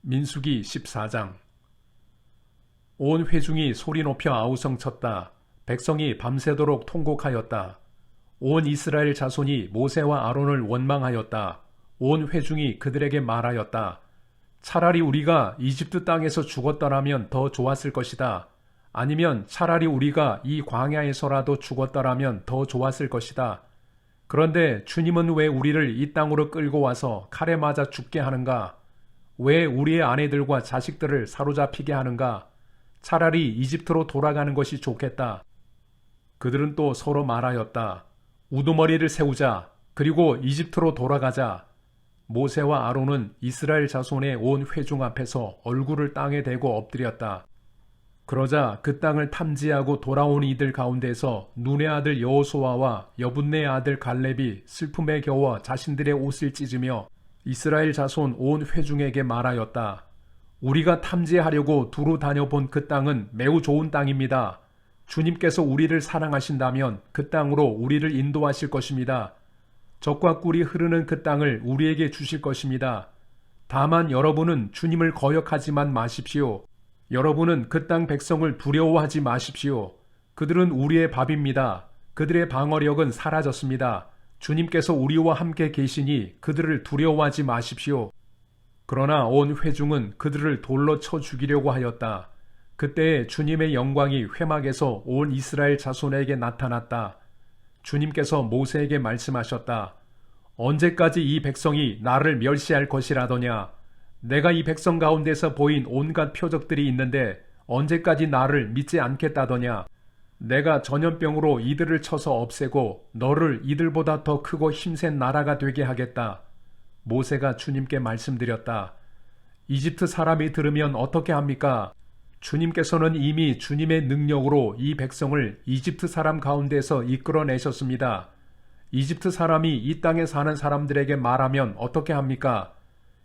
민수기 14장. 온 회중이 소리 높여 아우성쳤다. 백성이 밤새도록 통곡하였다. 온 이스라엘 자손이 모세와 아론을 원망하였다. 온 회중이 그들에게 말하였다. 차라리 우리가 이집트 땅에서 죽었더라면 더 좋았을 것이다. 아니면 차라리 우리가 이 광야에서라도 죽었더라면 더 좋았을 것이다. 그런데 주님은 왜 우리를 이 땅으로 끌고 와서 칼에 맞아 죽게 하는가? 왜 우리의 아내들과 자식들을 사로잡히게 하는가? 차라리 이집트로 돌아가는 것이 좋겠다. 그들은 또 서로 말하였다. 우두머리를 세우자. 그리고 이집트로 돌아가자. 모세와 아론은 이스라엘 자손의 온 회중 앞에서 얼굴을 땅에 대고 엎드렸다. 그러자 그 땅을 탐지하고 돌아온 이들 가운데서 눈의 아들 여호수아와 여분네의 아들 갈렙이 슬픔에 겨워 자신들의 옷을 찢으며 이스라엘 자손 온 회중에게 말하였다. 우리가 탐지하려고 두루 다녀본 그 땅은 매우 좋은 땅입니다. 주님께서 우리를 사랑하신다면 그 땅으로 우리를 인도하실 것입니다. 젖과 꿀이 흐르는 그 땅을 우리에게 주실 것입니다. 다만 여러분은 주님을 거역하지만 마십시오. 여러분은 그 땅 백성을 두려워하지 마십시오. 그들은 우리의 밥입니다. 그들의 방어력은 사라졌습니다. 주님께서 우리와 함께 계시니 그들을 두려워하지 마십시오. 그러나 온 회중은 그들을 돌로 쳐 죽이려고 하였다. 그때에 주님의 영광이 회막에서 온 이스라엘 자손에게 나타났다. 주님께서 모세에게 말씀하셨다. 언제까지 이 백성이 나를 멸시할 것이라더냐? 내가 이 백성 가운데서 보인 온갖 표적들이 있는데 언제까지 나를 믿지 않겠다더냐? 내가 전염병으로 이들을 쳐서 없애고 너를 이들보다 더 크고 힘센 나라가 되게 하겠다. 모세가 주님께 말씀드렸다. 이집트 사람이 들으면 어떻게 합니까? 주님께서는 이미 주님의 능력으로 이 백성을 이집트 사람 가운데서 이끌어내셨습니다. 이집트 사람이 이 땅에 사는 사람들에게 말하면 어떻게 합니까?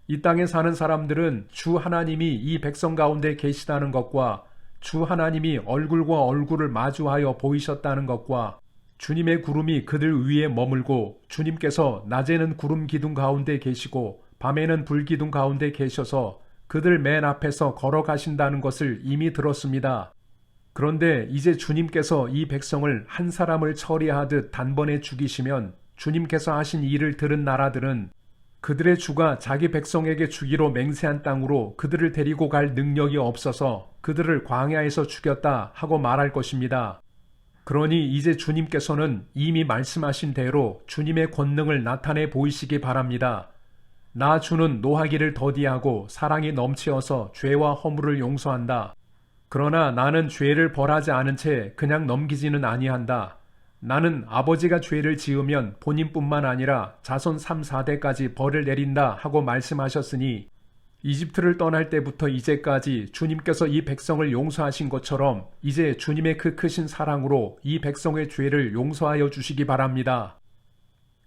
이 땅에 사는 사람들은 주 하나님이 이 백성 가운데 계시다는 것과 주 하나님이 얼굴과 얼굴을 마주하여 보이셨다는 것과 주님의 구름이 그들 위에 머물고 주님께서 낮에는 구름 기둥 가운데 계시고 밤에는 불 기둥 가운데 계셔서 그들 맨 앞에서 걸어가신다는 것을 이미 들었습니다. 그런데 이제 주님께서 이 백성을 한 사람을 처리하듯 단번에 죽이시면 주님께서 하신 일을 들은 나라들은 그들의 주가 자기 백성에게 주기로 맹세한 땅으로 그들을 데리고 갈 능력이 없어서 그들을 광야에서 죽였다 하고 말할 것입니다. 그러니 이제 주님께서는 이미 말씀하신 대로 주님의 권능을 나타내 보이시기 바랍니다. 나 주는 노하기를 더디하고 사랑이 넘치어서 죄와 허물을 용서한다. 그러나 나는 죄를 벌하지 않은 채 그냥 넘기지는 아니한다. 나는 아버지가 죄를 지으면 본인뿐만 아니라 자손 3, 4대까지 벌을 내린다 하고 말씀하셨으니 이집트를 떠날 때부터 이제까지 주님께서 이 백성을 용서하신 것처럼 이제 주님의 그 크신 사랑으로 이 백성의 죄를 용서하여 주시기 바랍니다.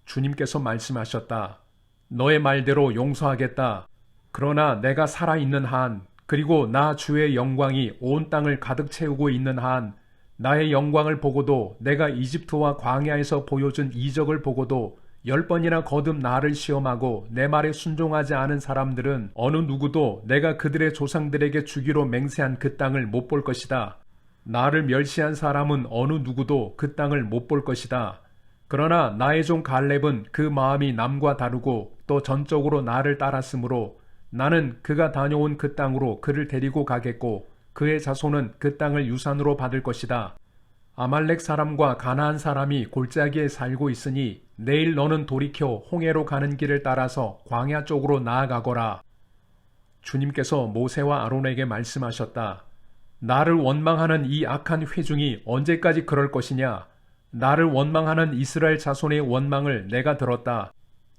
주님께서 말씀하셨다. 너의 말대로 용서하겠다. 그러나 내가 살아있는 한, 그리고 나 주의 영광이 온 땅을 가득 채우고 있는 한, 나의 영광을 보고도 내가 이집트와 광야에서 보여준 이적을 보고도 10번이나 거듭 나를 시험하고 내 말에 순종하지 않은 사람들은 어느 누구도 내가 그들의 조상들에게 주기로 맹세한 그 땅을 못 볼 것이다. 나를 멸시한 사람은 어느 누구도 그 땅을 못 볼 것이다. 그러나 나의 종 갈렙은 그 마음이 남과 다르고 또 전적으로 나를 따랐으므로 나는 그가 다녀온 그 땅으로 그를 데리고 가겠고 그의 자손은 그 땅을 유산으로 받을 것이다. 아말렉 사람과 가나안 사람이 골짜기에 살고 있으니 내일 너는 돌이켜 홍해로 가는 길을 따라서 광야 쪽으로 나아가거라. 주님께서 모세와 아론에게 말씀하셨다. 나를 원망하는 이 악한 회중이 언제까지 그럴 것이냐? 나를 원망하는 이스라엘 자손의 원망을 내가 들었다.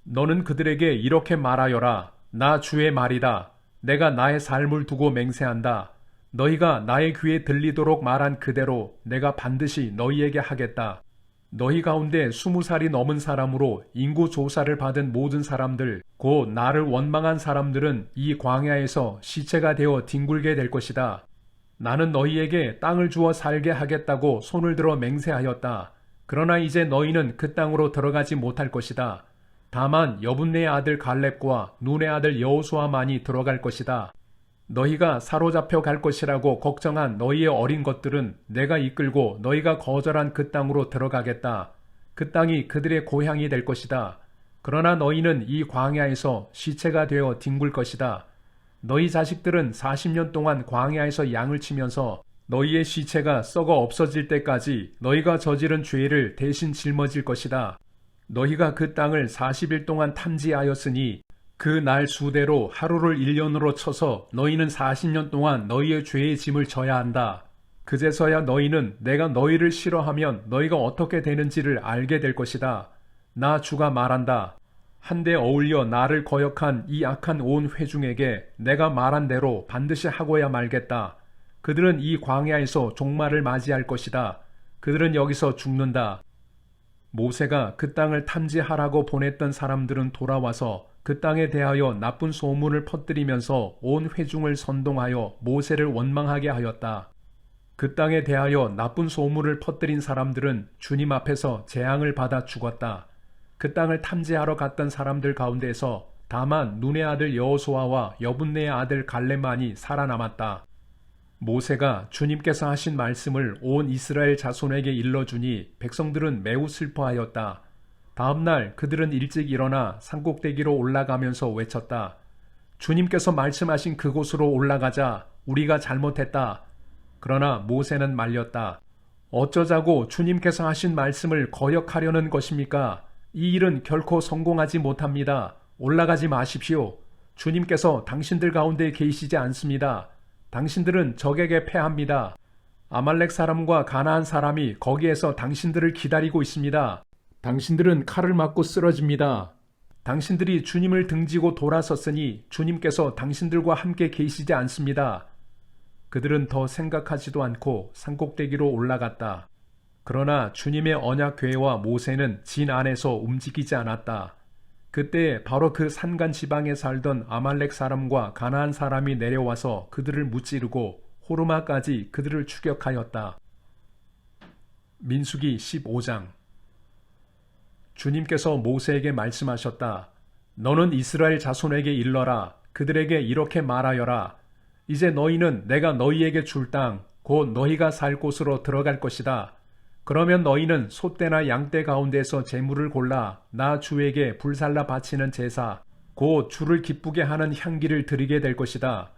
너는 그들에게 이렇게 말하여라. 나 주의 말이다. 내가 나의 삶을 두고 맹세한다. 너희가 나의 귀에 들리도록 말한 그대로 내가 반드시 너희에게 하겠다. 너희 가운데 20살이 넘은 사람으로 인구 조사를 받은 모든 사람들, 곧 나를 원망한 사람들은 이 광야에서 시체가 되어 뒹굴게 될 것이다. 나는 너희에게 땅을 주어 살게 하겠다고 손을 들어 맹세하였다. 그러나 이제 너희는 그 땅으로 들어가지 못할 것이다. 다만 여분네의 아들 갈렙과 눈의 아들 여호수아만이 들어갈 것이다. 너희가 사로잡혀 갈 것이라고 걱정한 너희의 어린 것들은 내가 이끌고 너희가 거절한 그 땅으로 들어가겠다. 그 땅이 그들의 고향이 될 것이다. 그러나 너희는 이 광야에서 시체가 되어 뒹굴 것이다. 너희 자식들은 40년 동안 광야에서 양을 치면서 너희의 시체가 썩어 없어질 때까지 너희가 저지른 죄를 대신 짊어질 것이다. 너희가 그 땅을 40일 동안 탐지하였으니 그 날 수대로 하루를 1년으로 쳐서 너희는 40년 동안 너희의 죄의 짐을 져야 한다. 그제서야 너희는 내가 너희를 싫어하면 너희가 어떻게 되는지를 알게 될 것이다. 나 주가 말한다. 한데 어울려 나를 거역한 이 악한 온 회중에게 내가 말한 대로 반드시 하고야 말겠다. 그들은 이 광야에서 종말을 맞이할 것이다. 그들은 여기서 죽는다. 모세가 그 땅을 탐지하라고 보냈던 사람들은 돌아와서 그 땅에 대하여 나쁜 소문을 퍼뜨리면서 온 회중을 선동하여 모세를 원망하게 하였다. 그 땅에 대하여 나쁜 소문을 퍼뜨린 사람들은 주님 앞에서 재앙을 받아 죽었다. 그 땅을 탐지하러 갔던 사람들 가운데서 다만 눈의 아들 여호수아와 여분네의 아들 갈렙만이 살아남았다. 모세가 주님께서 하신 말씀을 온 이스라엘 자손에게 일러주니 백성들은 매우 슬퍼하였다. 다음날 그들은 일찍 일어나 산꼭대기로 올라가면서 외쳤다. 주님께서 말씀하신 그곳으로 올라가자. 우리가 잘못했다. 그러나 모세는 말렸다. 어쩌자고 주님께서 하신 말씀을 거역하려는 것입니까? 이 일은 결코 성공하지 못합니다. 올라가지 마십시오. 주님께서 당신들 가운데 계시지 않습니다. 당신들은 적에게 패합니다. 아말렉 사람과 가나안 사람이 거기에서 당신들을 기다리고 있습니다. 당신들은 칼을 맞고 쓰러집니다. 당신들이 주님을 등지고 돌아섰으니 주님께서 당신들과 함께 계시지 않습니다. 그들은 더 생각하지도 않고 산꼭대기로 올라갔다. 그러나 주님의 언약궤와 모세는 진 안에서 움직이지 않았다. 그때 바로 그 산간 지방에 살던 아말렉 사람과 가나안 사람이 내려와서 그들을 무찌르고 호르마까지 그들을 추격하였다. 민수기 15장. 주님께서 모세에게 말씀하셨다. 너는 이스라엘 자손에게 일러라. 그들에게 이렇게 말하여라. 이제 너희는 내가 너희에게 줄 땅, 곧 너희가 살 곳으로 들어갈 것이다. 그러면 너희는 소떼나 양떼 가운데서 제물을 골라 나 주에게 불살라 바치는 제사, 곧 주를 기쁘게 하는 향기를 드리게 될 것이다.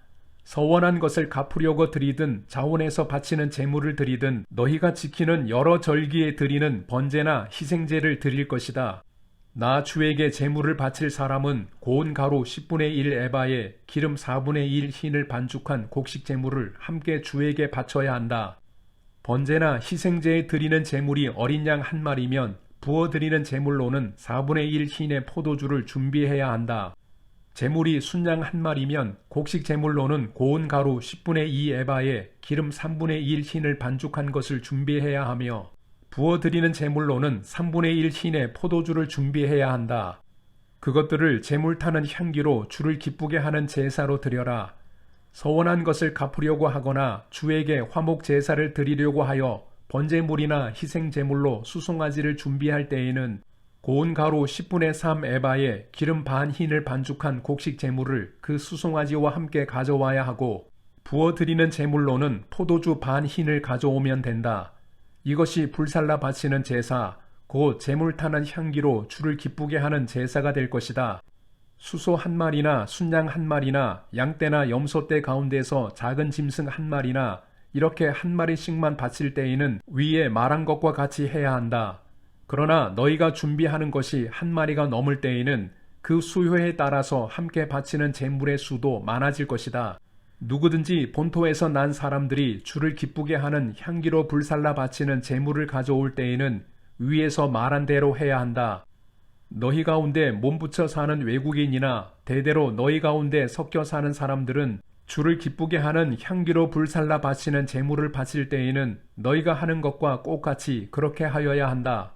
서원한 것을 갚으려고 드리든 자원해서 바치는 제물을 드리든 너희가 지키는 여러 절기에 드리는 번제나 희생제를 드릴 것이다. 나 주에게 제물을 바칠 사람은 고운 가루 10분의 1 에바에 기름 4분의 1 흰을 반죽한 곡식 제물을 함께 주에게 바쳐야 한다. 번제나 희생제에 드리는 제물이 어린 양 한 마리면 부어드리는 제물로는 4분의 1 흰의 포도주를 준비해야 한다. 제물이 순양 한 마리면 곡식 제물로는 고운 가루 10분의 2 에바에 기름 3분의 1 흰을 반죽한 것을 준비해야 하며 부어드리는 제물로는 3분의 1 흰의 포도주를 준비해야 한다. 그것들을 제물 타는 향기로 주를 기쁘게 하는 제사로 드려라. 서원한 것을 갚으려고 하거나 주에게 화목 제사를 드리려고 하여 번제물이나 희생제물로 수송아지를 준비할 때에는 고운 가루 10분의 3 에바에 기름 반 흰을 반죽한 곡식 제물을 그 수송아지와 함께 가져와야 하고 부어드리는 제물로는 포도주 반 흰을 가져오면 된다. 이것이 불살라 바치는 제사, 곧 제물 타는 향기로 주를 기쁘게 하는 제사가 될 것이다. 수소 한 마리나 순양 한 마리나 양떼나 염소떼 가운데서 작은 짐승 한 마리나 이렇게 한 마리씩만 바칠 때에는 위에 말한 것과 같이 해야 한다. 그러나 너희가 준비하는 것이 한 마리가 넘을 때에는 그 수요에 따라서 함께 바치는 제물의 수도 많아질 것이다. 누구든지 본토에서 난 사람들이 주를 기쁘게 하는 향기로 불살라 바치는 제물을 가져올 때에는 위에서 말한 대로 해야 한다. 너희 가운데 몸붙여 사는 외국인이나 대대로 너희 가운데 섞여 사는 사람들은 주를 기쁘게 하는 향기로 불살라 바치는 제물을 바칠 때에는 너희가 하는 것과 똑같이 그렇게 하여야 한다.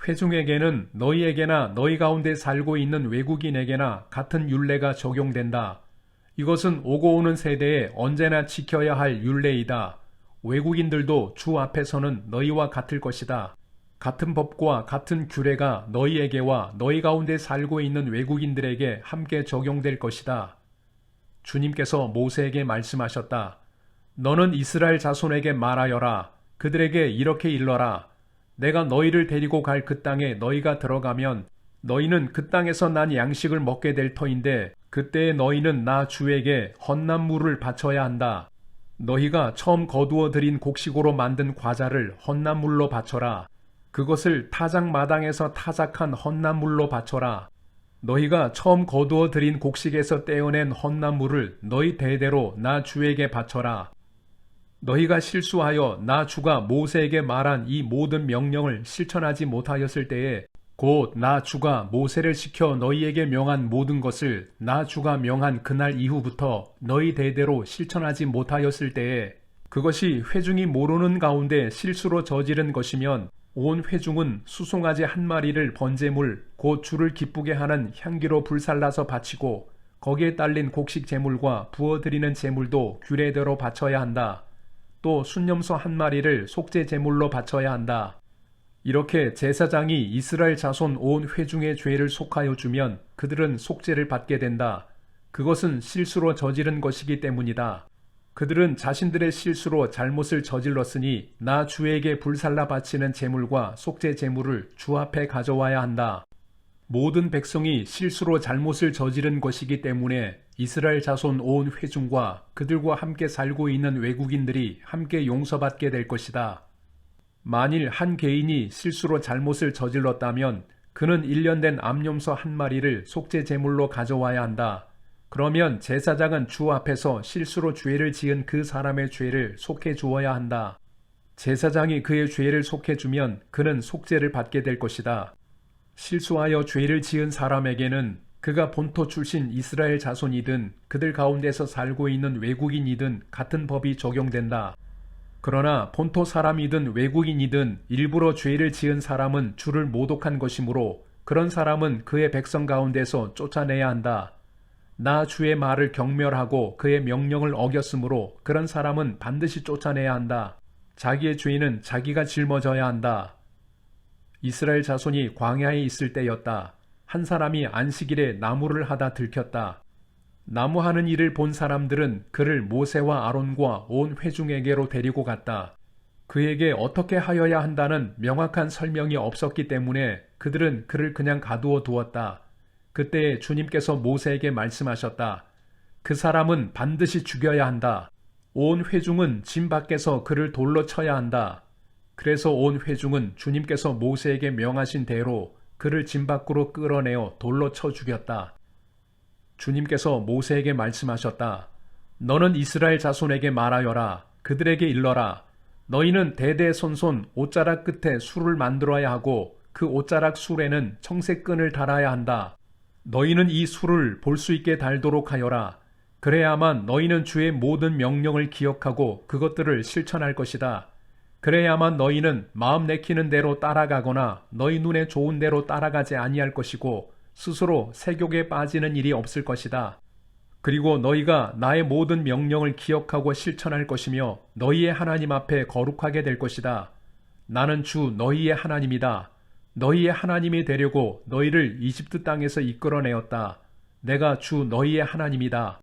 회중에게는 너희에게나 너희 가운데 살고 있는 외국인에게나 같은 율례가 적용된다. 이것은 오고 오는 세대에 언제나 지켜야 할 율례이다. 외국인들도 주 앞에서는 너희와 같을 것이다. 같은 법과 같은 규례가 너희에게와 너희 가운데 살고 있는 외국인들에게 함께 적용될 것이다. 주님께서 모세에게 말씀하셨다. 너는 이스라엘 자손에게 말하여라. 그들에게 이렇게 일러라. 내가 너희를 데리고 갈 그 땅에 너희가 들어가면 너희는 그 땅에서 난 양식을 먹게 될 터인데 그때에 너희는 나 주에게 헌난물을 바쳐야 한다. 너희가 처음 거두어 들인 곡식으로 만든 과자를 헌난물로 바쳐라. 그것을 타작마당에서 타작한 헌난물로 바쳐라. 너희가 처음 거두어 들인 곡식에서 떼어낸 헌난물을 너희 대대로 나 주에게 바쳐라. 너희가 실수하여 나 주가 모세에게 말한 이 모든 명령을 실천하지 못하였을 때에 곧 나 주가 모세를 시켜 너희에게 명한 모든 것을 나 주가 명한 그날 이후부터 너희 대대로 실천하지 못하였을 때에 그것이 회중이 모르는 가운데 실수로 저지른 것이면 온 회중은 수송아지 한 마리를 번제물 곧 주를 기쁘게 하는 향기로 불살라서 바치고 거기에 딸린 곡식 제물과 부어드리는 제물도 규례대로 바쳐야 한다. 또 순념소 한 마리를 속죄 제물로 바쳐야 한다. 이렇게 제사장이 이스라엘 자손 온 회중의 죄를 속하여 주면 그들은 속죄를 받게 된다. 그것은 실수로 저지른 것이기 때문이다. 그들은 자신들의 실수로 잘못을 저질렀으니 나 주에게 불살라 바치는 제물과 속죄 제물을 주 앞에 가져와야 한다. 모든 백성이 실수로 잘못을 저지른 것이기 때문에 이스라엘 자손 온 회중과 그들과 함께 살고 있는 외국인들이 함께 용서받게 될 것이다. 만일 한 개인이 실수로 잘못을 저질렀다면 그는 1년 된 암염소 한 마리를 속죄 제물로 가져와야 한다. 그러면 제사장은 주 앞에서 실수로 죄를 지은 그 사람의 죄를 속해 주어야 한다. 제사장이 그의 죄를 속해 주면 그는 속죄를 받게 될 것이다. 실수하여 죄를 지은 사람에게는 그가 본토 출신 이스라엘 자손이든 그들 가운데서 살고 있는 외국인이든 같은 법이 적용된다. 그러나 본토 사람이든 외국인이든 일부러 죄를 지은 사람은 주를 모독한 것이므로 그런 사람은 그의 백성 가운데서 쫓아내야 한다. 나 주의 말을 경멸하고 그의 명령을 어겼으므로 그런 사람은 반드시 쫓아내야 한다. 자기의 죄는 자기가 짊어져야 한다. 이스라엘 자손이 광야에 있을 때였다. 한 사람이 안식일에 나무를 하다 들켰다. 나무하는 일을 본 사람들은 그를 모세와 아론과 온 회중에게로 데리고 갔다. 그에게 어떻게 하여야 한다는 명확한 설명이 없었기 때문에 그들은 그를 그냥 가두어 두었다. 그때 주님께서 모세에게 말씀하셨다. 그 사람은 반드시 죽여야 한다. 온 회중은 진 밖에서 그를 돌로 쳐야 한다. 그래서 온 회중은 주님께서 모세에게 명하신 대로 그를 진 밖으로 끌어내어 돌로 쳐 죽였다. 주님께서 모세에게 말씀하셨다. 너는 이스라엘 자손에게 말하여라. 그들에게 일러라. 너희는 대대손손 옷자락 끝에 술을 만들어야 하고 그 옷자락 술에는 청색 끈을 달아야 한다. 너희는 이 술을 볼 수 있게 달도록 하여라. 그래야만 너희는 주의 모든 명령을 기억하고 그것들을 실천할 것이다. 그래야만 너희는 마음 내키는 대로 따라가거나 너희 눈에 좋은 대로 따라가지 아니할 것이고 스스로 세욕에 빠지는 일이 없을 것이다. 그리고 너희가 나의 모든 명령을 기억하고 실천할 것이며 너희의 하나님 앞에 거룩하게 될 것이다. 나는 주 너희의 하나님이다. 너희의 하나님이 되려고 너희를 이집트 땅에서 이끌어내었다. 내가 주 너희의 하나님이다.